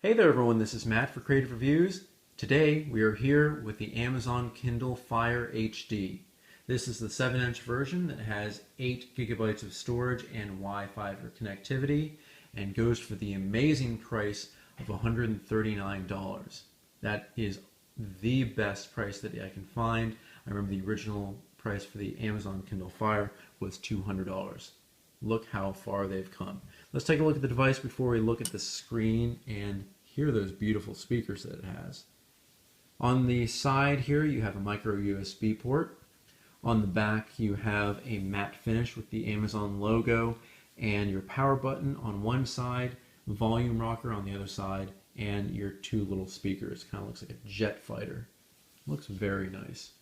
Hey there everyone, this is Matt for Creative Reviews. Today we are here with the Amazon Kindle Fire HD. This is the 7-inch version that has 8 gigabytes of storage and Wi-Fi for connectivity and goes for the amazing price of $139. That is the best price that I can find. I remember the original price for the Amazon Kindle Fire was $200. Look how far they've come. Let's take a look at the device before we look at the screen and hear those beautiful speakers that it has. On the side here you have a micro USB port. On the back you have a matte finish with the Amazon logo and your power button on one side, volume rocker on the other side, and your 2 little speakers. Kind of looks like a jet fighter. Looks very nice.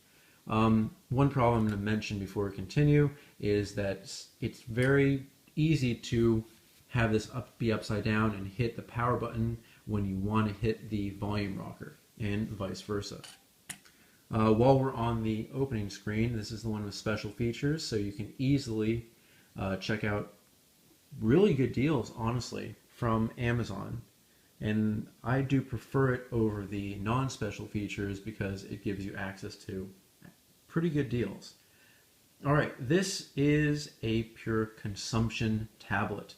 One problem I'm going to mention before we continue is that it's very easy to have this be upside down and hit the power button when you want to hit the volume rocker, and vice versa. While we're on the opening screen, this is the one with special features, so you can easily check out really good deals, honestly, from Amazon. And I do prefer it over the non-special features because it gives you access to pretty good deals. Alright, this is a pure consumption tablet.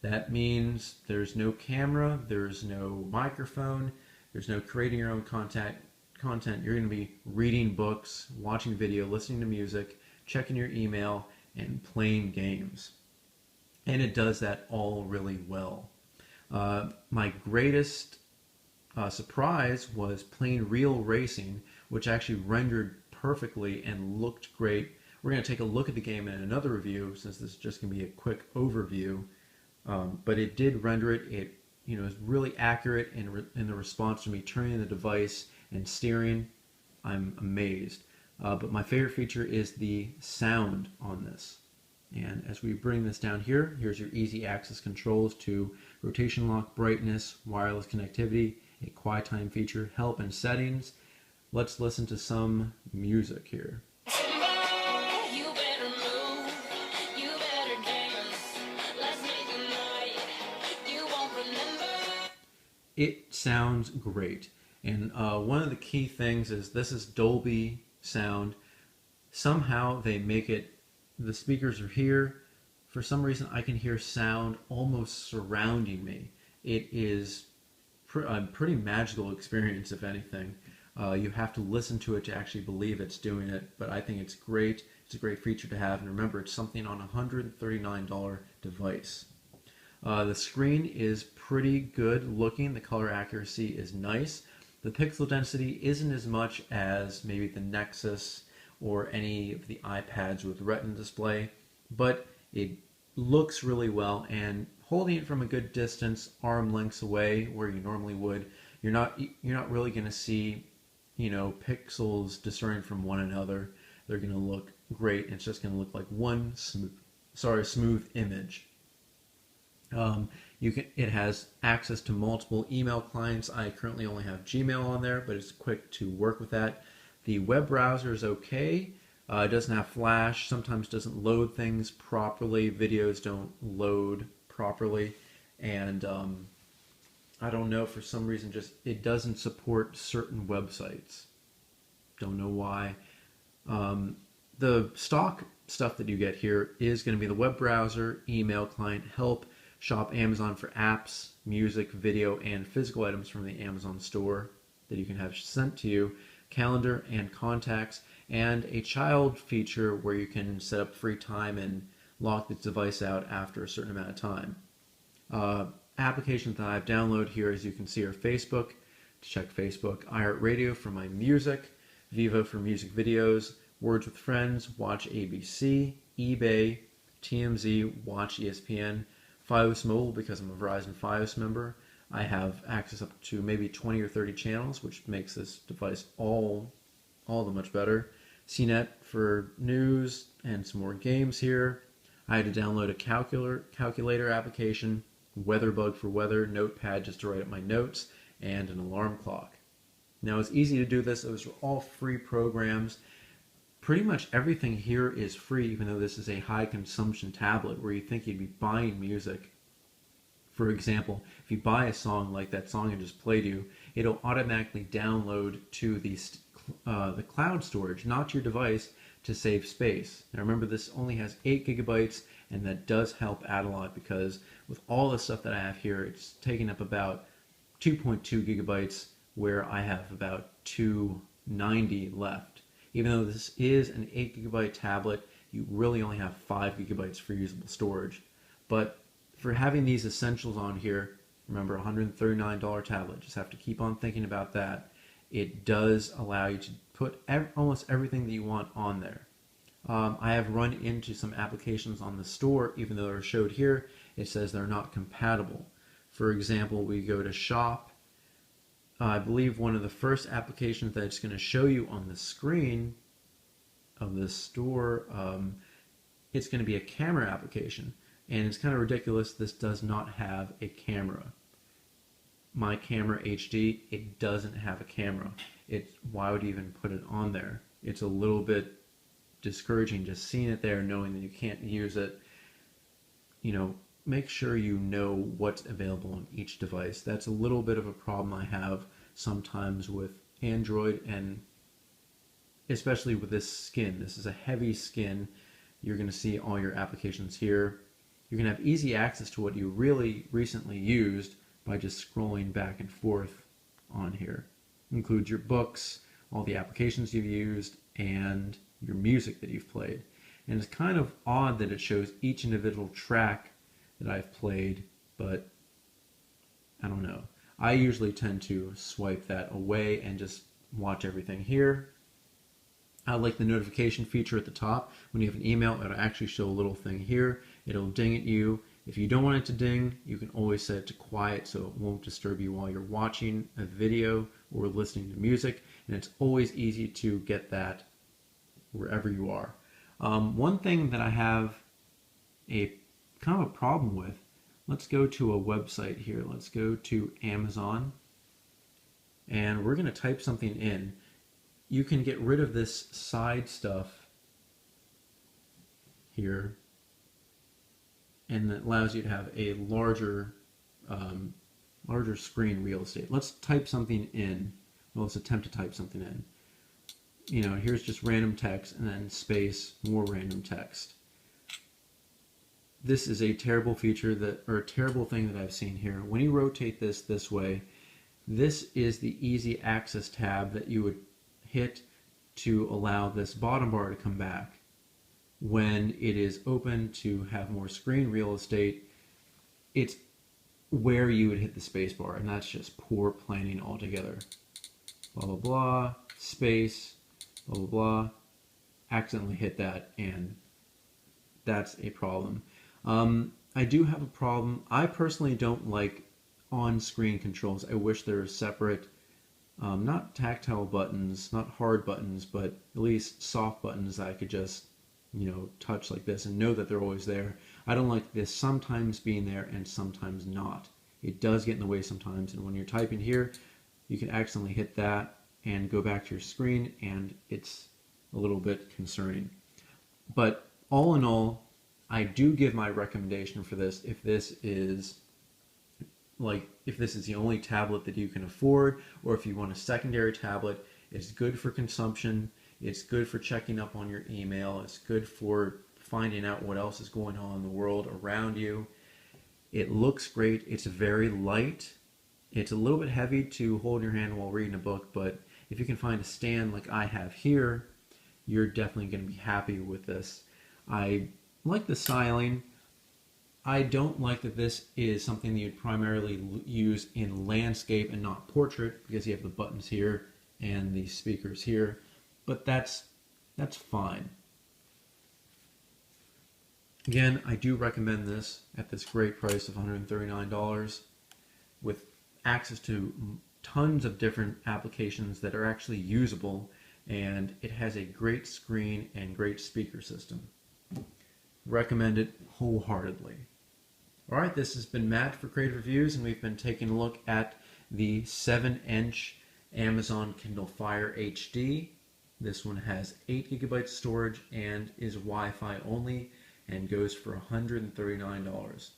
That means there's no camera, there's no microphone, there's no creating your own content. You're going to be reading books, watching video, listening to music, checking your email, and playing games. And it does that all really well. My greatest surprise was playing real racing, which actually rendered perfectly and looked great. We're going to take a look at the game in another review, since this is just going to be a quick overview. But it did render it. It is really accurate in the response to me turning the device and steering. I'm amazed. But my favorite feature is the sound on this. And as we bring this down here, here's your easy access controls to rotation lock, brightness, wireless connectivity, a quiet time feature, help, and settings. Let's listen to some music here. It sounds great. And one of the key things is this is Dolby sound. Somehow they make it, the speakers are here. For some reason I can hear sound almost surrounding me. It is a pretty magical experience, if anything. You have to listen to it to actually believe it's doing it, but I think it's great. It's a great feature to have, and remember, it's something on a $139 device. The screen is pretty good looking. The color accuracy is nice. The pixel density isn't as much as maybe the Nexus or any of the iPads with Retina display, but it looks really well, and holding it from a good distance, arm lengths away where you normally would, you're not really going to see pixels discerning from one another. They're going to look great, and it's just going to look like one smooth image. It has access to multiple email clients. I currently only have Gmail on there, but it's quick to work with that. The web browser is okay. It doesn't have Flash. Sometimes doesn't load things properly. Videos don't load properly, and I don't know, for some reason it doesn't support certain websites. Don't know why. The stock stuff that you get here is going to be the web browser, email client, help, shop Amazon for apps, music, video, and physical items from the Amazon store that you can have sent to you, calendar and contacts, and a child feature where you can set up free time and lock the device out after a certain amount of time. Applications that I've downloaded here, as you can see, are Facebook, to check Facebook, iHeartRadio for my music, Vivo for music videos, Words with Friends, Watch ABC, eBay, TMZ, Watch ESPN, Fios Mobile because I'm a Verizon Fios member. I have access up to maybe 20 or 30 channels, which makes this device all the much better. CNET for news and some more games here. I had to download a calculator application, WeatherBug for weather, Notepad just to write up my notes, and an alarm clock. Now it's easy to do this. Those are all free programs. Pretty much everything here is free, even though this is a high consumption tablet where you think you'd be buying music. For example, if you buy a song like that song I just played you, it'll automatically download to the cloud storage, not your device, to save space. Now remember, this only has 8 gigabytes, and that does help add a lot because with all the stuff that I have here, it's taking up about 2.2 gigabytes where I have about 290 left. Even though this is an 8 gigabyte tablet, you really only have 5 gigabytes for usable storage. But for having these essentials on here, remember, $139 tablet, just have to keep on thinking about that. It does allow you to put almost everything that you want on there. I have run into some applications on the store, even though they're showed here, it says they're not compatible. For example, we go to shop. I believe one of the first applications that it's going to show you on the screen of the store, it's going to be a camera application. And it's kind of ridiculous, this does not have a camera. My Camera HD, it doesn't have a camera. Why would you even put it on there? It's a little bit discouraging just seeing it there, knowing that you can't use it. You know, make sure you know what's available on each device. That's a little bit of a problem I have sometimes with Android, and especially with this skin. This is a heavy skin. You're going to see all your applications here. You're going to have easy access to what you really recently used by just scrolling back and forth on here. It includes your books, all the applications you've used, and your music that you've played. And it's kind of odd that it shows each individual track that I've played, but I don't know. I usually tend to swipe that away and just watch everything here. I like the notification feature at the top. When you have an email, it'll actually show a little thing here. It'll ding at you. If you don't want it to ding, you can always set it to quiet so it won't disturb you while you're watching a video or listening to music. And it's always easy to get that wherever you are. One thing that I have a kind of a problem with, let's go to a website here. Let's go to Amazon, and we're going to type something in. You can get rid of this side stuff here, and that allows you to have a larger screen real estate. Let's type something in. Well, let's attempt to type something in. You know, here's just random text and then space, more random text. This is a terrible feature or a terrible thing that I've seen here. When you rotate this way, this is the easy access tab that you would hit to allow this bottom bar to come back. When it is open to have more screen real estate, it's where you would hit the space bar, and that's just poor planning altogether. Blah, blah, blah, space, blah, blah, blah, accidentally hit that, and that's a problem. I do have a problem. I personally don't like on-screen controls. I wish there were separate, not tactile buttons, not hard buttons, but at least soft buttons that I could just, you know, touch like this and know that they're always there. I don't like this sometimes being there and sometimes not. It does get in the way sometimes, and when you're typing here, you can accidentally hit that and go back to your screen, and it's a little bit concerning. But all in all, I do give my recommendation for this if this is the only tablet that you can afford, or if you want a secondary tablet. It's good for consumption, it's good for checking up on your email, it's good for finding out what else is going on in the world around you. It looks great, it's very light, it's a little bit heavy to hold in your hand while reading a book, but if you can find a stand like I have here, you're definitely going to be happy with this. I like the styling. I don't like that this is something that you'd primarily use in landscape and not portrait, because you have the buttons here and the speakers here, but that's fine. Again, I do recommend this at this great price of $139 with access to tons of different applications that are actually usable, and it has a great screen and great speaker system. Recommend it wholeheartedly. Alright, this has been Matt for Creative Reviews, and we've been taking a look at the 7-inch Amazon Kindle Fire HD. This one has 8 gigabytes storage and is Wi-Fi only and goes for $139.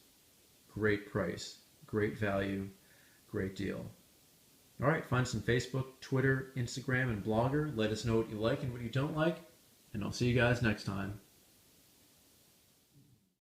Great price. Great value, great deal. All right, find us on Facebook, Twitter, Instagram, and Blogger. Let us know what you like and what you don't like, and I'll see you guys next time.